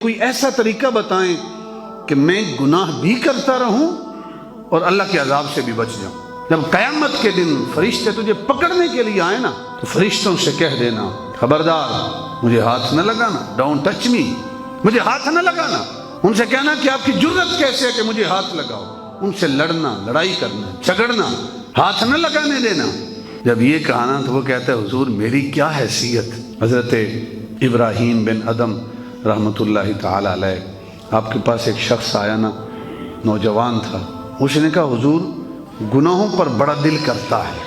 کوئی ایسا طریقہ بتائیں کہ میں گناہ بھی کرتا رہوں اور اللہ کے عذاب سے بھی بچ جاؤں۔ جب قیامت کے دن فرشتے تجھے پکڑنے کے لیے آئے نا تو فرشتوں سے کہہ دینا خبردار مجھے ہاتھ نہ لگانا، ڈونٹ ٹچ می، مجھے ہاتھ نہ لگانا۔ ان سے کہنا کہ آپ کی جرت کیسے ہے کہ مجھے ہاتھ لگاؤ۔ ان سے لڑنا، لڑائی کرنا، جھگڑنا، ہاتھ نہ لگانے دینا۔ جب یہ کہا نا تو وہ کہتا ہے حضور میری کیا حیثیت۔ حضرت ابراہیم بن ادم رحمۃ اللہ تعالی علیہ، آپ کے پاس ایک شخص آیا نا، نوجوان تھا، اس نے کہا حضور گناہوں پر بڑا دل کرتا ہے،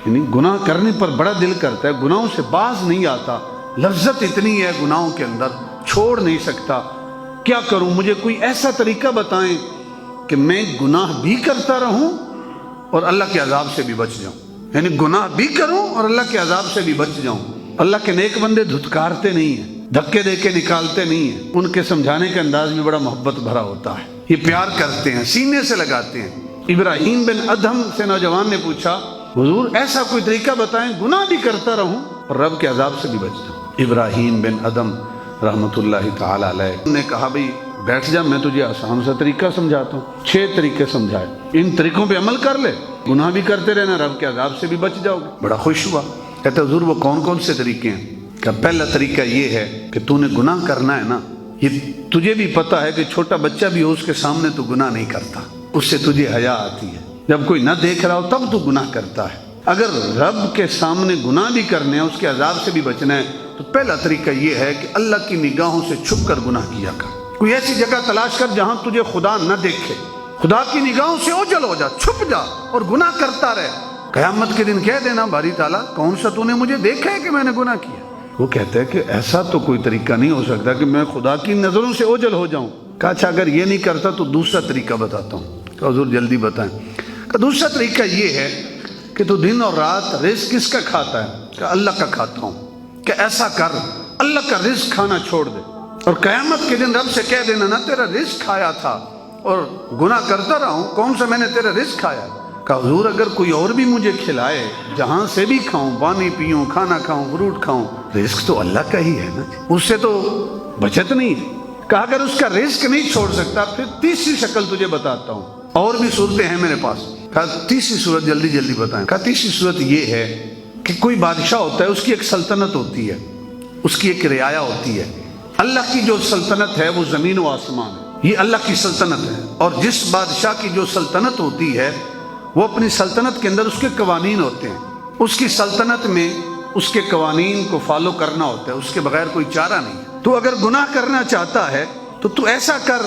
یعنی گناہ کرنے پر بڑا دل کرتا ہے، گناہوں سے باز نہیں آتا، لذت اتنی ہے گناہوں کے اندر، چھوڑ نہیں سکتا، کیا کروں؟ مجھے کوئی ایسا طریقہ بتائیں کہ میں گناہ بھی کرتا رہوں اور اللہ کے عذاب سے بھی بچ جاؤں، یعنی گناہ بھی کروں اور اللہ کے عذاب سے بھی بچ جاؤں۔ اللہ کے نیک بندے دھتکارتے نہیں ہیں، دھکے دے کے نکالتے نہیں ہیں، ان کے سمجھانے کا انداز بھی بڑا محبت بھرا ہوتا ہے، یہ پیار کرتے ہیں، سینے سے لگاتے ہیں۔ ابراہیم بن ادہم سے نوجوان نے پوچھا حضور ایسا کوئی طریقہ بتائیں گناہ بھی کرتا رہوں اور رب کے عذاب سے بھی بچ جاؤں۔ ابراہیم بن ادہم رحمۃ اللہ تعالی علیہ نے کہا بھئی بیٹھ جا، میں تجھے آسان سا طریقہ سمجھاتا ہوں، 6 طریقے سمجھائے، ان طریقوں پہ عمل کر لے، گناہ بھی کرتے رہنا، رب کے عذاب سے بھی بچ جاؤ گے۔ بڑا خوش ہوا، کہتے حضور وہ کون کون سے طریقے ہیں؟ کہ پہلا طریقہ یہ ہے کہ تو نے گناہ کرنا ہے نا، یہ تجھے بھی پتہ ہے کہ چھوٹا بچہ بھی ہو اس کے سامنے تو گناہ نہیں کرتا، اس سے تجھے حیا آتی ہے، جب کوئی نہ دیکھ رہا ہو تب تو گناہ کرتا ہے۔ اگر رب کے سامنے گناہ بھی کرنے ہیں، اس کے عذاب سے بھی بچنا ہے، تو پہلا طریقہ یہ ہے کہ اللہ کی نگاہوں سے چھپ کر گناہ کیا کر۔ کوئی ایسی جگہ تلاش کر جہاں تجھے خدا نہ دیکھے، خدا کی نگاہوں سے اوجھل ہو جا، چھپ جا اور گناہ کرتا رہے۔ قیامت کے دن کہہ دینا باری تعالیٰ کون سا تو نے مجھے دیکھا ہے کہ میں نے گناہ کیا؟ وہ کہتا ہے کہ ایسا تو کوئی طریقہ نہیں ہو سکتا کہ میں خدا کی نظروں سے اوجھل ہو جاؤں۔ کہا اچھا اگر یہ نہیں کرتا تو دوسرا طریقہ بتاتا ہوں۔ کہ حضور جلدی بتائیں۔ کہ دوسرا طریقہ یہ ہے کہ تو دن اور رات رزق کس کا کھاتا ہے؟ کہ اللہ کا کھاتا ہوں۔ کہ ایسا کر اللہ کا رزق کھانا چھوڑ دے اور قیامت کے دن رب سے کہہ دینا نہ تیرا رزق کھایا تھا اور گناہ کرتا رہا ہوں، کون سا میں نے تیرا رزق کھایا؟ کہ حضور اگر کوئی اور بھی مجھے کھلائے، جہاں سے بھی کھاؤں، پانی پیوں، کھانا کھاؤں، فروٹ کھاؤں، رزق تو اللہ کا ہی ہے نا، اس سے تو بچت نہیں ہے۔ کہا اگر اس کا رزق نہیں چھوڑ سکتا پھر تیسری شکل تجھے بتاتا ہوں، اور بھی صورتیں ہیں میرے پاس۔ کہا تیسری صورت جلدی جلدی بتائیں۔ کہا تیسری صورت یہ ہے کہ کوئی بادشاہ ہوتا ہے، اس کی ایک سلطنت ہوتی ہے، اس کی ایک رعایا ہوتی ہے۔ اللہ کی جو سلطنت ہے وہ زمین و آسمان ہے، یہ اللہ کی سلطنت ہے، اور جس بادشاہ کی جو سلطنت ہوتی ہے وہ اپنی سلطنت کے اندر اس کے قوانین ہوتے ہیں، اس کی سلطنت میں اس کے قوانین کو فالو کرنا ہوتا ہے، اس کے بغیر کوئی چارہ نہیں ہے۔ تو اگر گناہ کرنا چاہتا ہے تو ایسا کر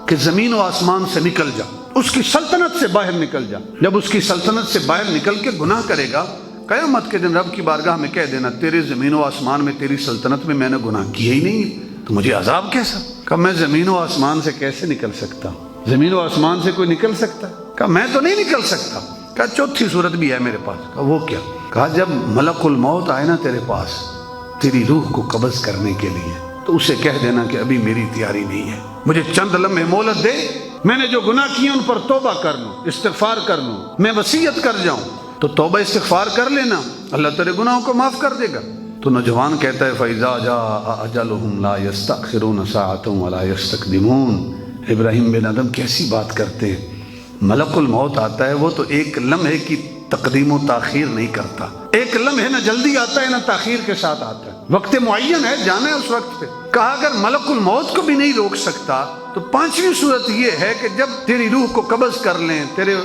کہ زمین و آسمان سے نکل جا، اس کی سلطنت سے باہر نکل جا۔ جب اس کی سلطنت سے باہر نکل کے گناہ کرے گا، قیامت کے دن رب کی بارگاہ میں کہہ دینا تیرے زمین و آسمان میں، تیری سلطنت میں نے گناہ کیا ہی نہیں، تو مجھے عذاب کیسا؟ کہ میں زمین و آسمان سے کیسے نکل سکتا ہوں؟ زمین و آسمان سے کوئی نکل سکتا؟ کہا میں تو نہیں نکل سکتا۔ کہا چوتھی صورت بھی ہے میرے پاس۔ کہا وہ کیا؟ کہا جب ملک الموت آئے نا تیرے پاس تیری روح کو قبض کرنے کے لیے، تو اسے کہہ دینا کہ ابھی میری تیاری نہیں ہے، مجھے چند لمحے مہلت دے، میں نے جو گناہ کیے ان پر توبہ کر لوں، استغفار کر لوں، میں وصیت کر جاؤں۔ تو توبہ استغفار کر لینا، اللہ تیرے گناہوں کو معاف کر دے گا۔ تو نوجوان کہتا ہے فَإِذَا جَاءَ أَجَلُهُمْ لَا يَسْتَأْخِرُونَ سَاعَةً وَلَا يَسْتَقْدِمُونَ۔ ابراہیم بن ادم کیسی بات کرتے ہیں، ملک الموت آتا ہے وہ تو ایک لمحے کی تقدیم و تاخیر نہیں کرتا، ایک لمحے نہ جلدی آتا ہے نہ تاخیر کے ساتھ آتا ہے، وقت معین ہے، جانا ہے اس وقت پہ۔ کہا اگر ملک الموت کو بھی نہیں روک سکتا تو پانچویں صورت یہ ہے کہ جب تیری روح کو قبض کر لیں، تیرے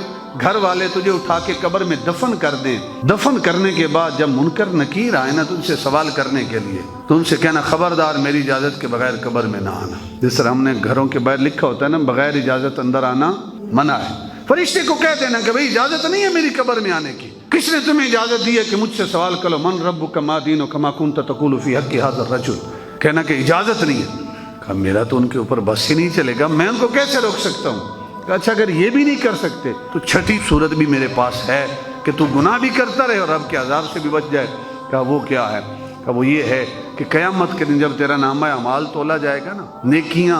گھر والے تجھے اٹھا کے قبر میں دفن کر دیں، دفن کرنے کے بعد جب منکر نکیر آئے نا تو ان سے سوال کرنے کے لیے، تو ان سے کہنا خبردار میری اجازت کے بغیر قبر میں نہ آنا۔ جس طرح ہم نے گھروں کے باہر لکھا ہوتا ہے نا بغیر اجازت اندر آنا منع ہے، فرشتے کو کہہ دینا کہ بھئی اجازت نہیں ہے میری قبر میں آنے کی، کس نے تمہیں اجازت دی ہے کہ مجھ سے سوال کرو، من ربک ما دینک ما کنت تقول فی حق ھذا الرجل، کہنا کہ اجازت نہیں ہے۔ کہا میرا تو ان کے اوپر بس ہی نہیں چلے گا، میں ان کو کیسے روک سکتا ہوں؟ کہا اچھا اگر یہ بھی نہیں کر سکتے تو چھٹی صورت بھی میرے پاس ہے کہ تو گناہ بھی کرتا رہے اور رب کے عذاب سے بھی بچ جائے۔ کہا وہ کیا ہے؟ کہا وہ یہ ہے کہ قیامت کے دن جب تیرا نامہ اعمال تولا جائے گا نا، نیکیاں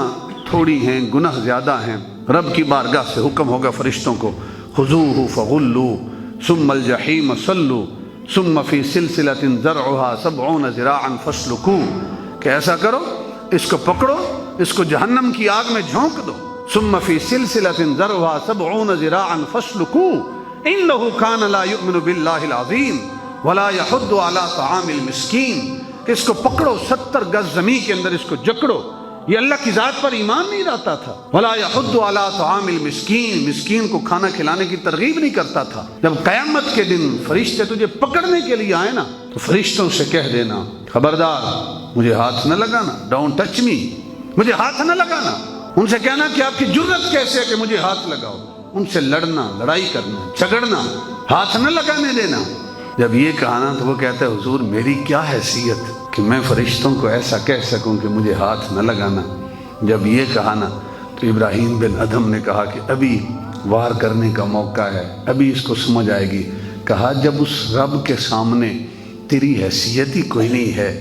تھوڑی ہیں، گناہ زیادہ ہیں، رب کی بارگاہ سے حکم ہوگا فرشتوں کو خذوہ فغلوا ثم الجحیم صلوا ثم فی سلسلۃ ذرعها 70 ذراعا فاسلکوہ، کہ ایسا کرو اس کو پکڑو، اس کو جہنم کی آگ میں جھونک دو. ثم فی سلسلۃ ذرعها 70 ذراعا فاسلکوہ انہ کان لا یؤمن باللہ العظیم ولا یحض علی طعام المسکین. کہ اس کو پکڑو 70 گز زمین کے اندر اس کو جکڑو. یہ اللہ کی ذات پر ایمان نہیں لاتا تھا. ولا یحض علی طعام المسکین، مسکین کو کھانا کھلانے کی ترغیب نہیں کرتا تھا. جب قیامت کے دن فرشتے تجھے پکڑنے کے لیے آئے نا تو فرشتوں سے کہہ دینا خبردار مجھے ہاتھ نہ لگانا، ڈونٹ ٹچ می، مجھے ہاتھ نہ لگانا. ان سے کہنا کہ آپ کی جرت کیسے ہے کہ مجھے ہاتھ لگاؤ. ان سے لڑنا، لڑائی کرنا، جھگڑنا، ہاتھ نہ لگانے دینا. جب یہ کہا نا تو وہ کہتا ہے حضور میری کیا حیثیت کہ میں فرشتوں کو ایسا کہہ سکوں کہ مجھے ہاتھ نہ لگانا. جب یہ کہا نا تو ابراہیم بن ادھم نے کہا کہ ابھی وار کرنے کا موقع ہے، ابھی اس کو سمجھ آئے گی. کہا جب اس رب کے سامنے تیری حیثیت ہی کوئی نہیں ہے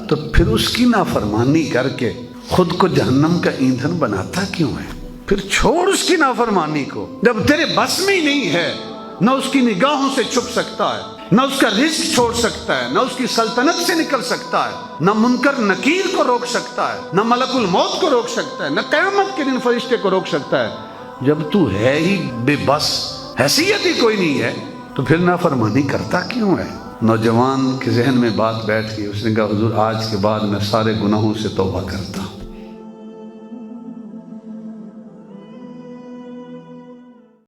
تو پھر اس کی نافرمانی کر کے خود کو جہنم کا ایندھن بناتا کیوں ہے؟ پھر چھوڑ اس کی نافرمانی کو. جب تیرے بس میں ہی نہیں ہے، نہ اس کی نگاہوں سے چھپ سکتا ہے، نہ اس کا رزق چھوڑ سکتا ہے، نہ اس کی سلطنت سے نکل سکتا ہے، نہ منکر نکیر کو روک سکتا ہے، نہ ملک الموت کو روک سکتا ہے، نہ قیامت کے دن فرشتے کو روک سکتا ہے. جب تو ہے ہی بے بس، حیثیت ہی کوئی نہیں ہے، تو پھر نافرمانی کرتا کیوں ہے؟ نوجوان کے ذہن میں بات بیٹھ گئی. اس نے کہا حضور آج کے بعد میں سارے گناہوں سے توبہ کرتا ہوں.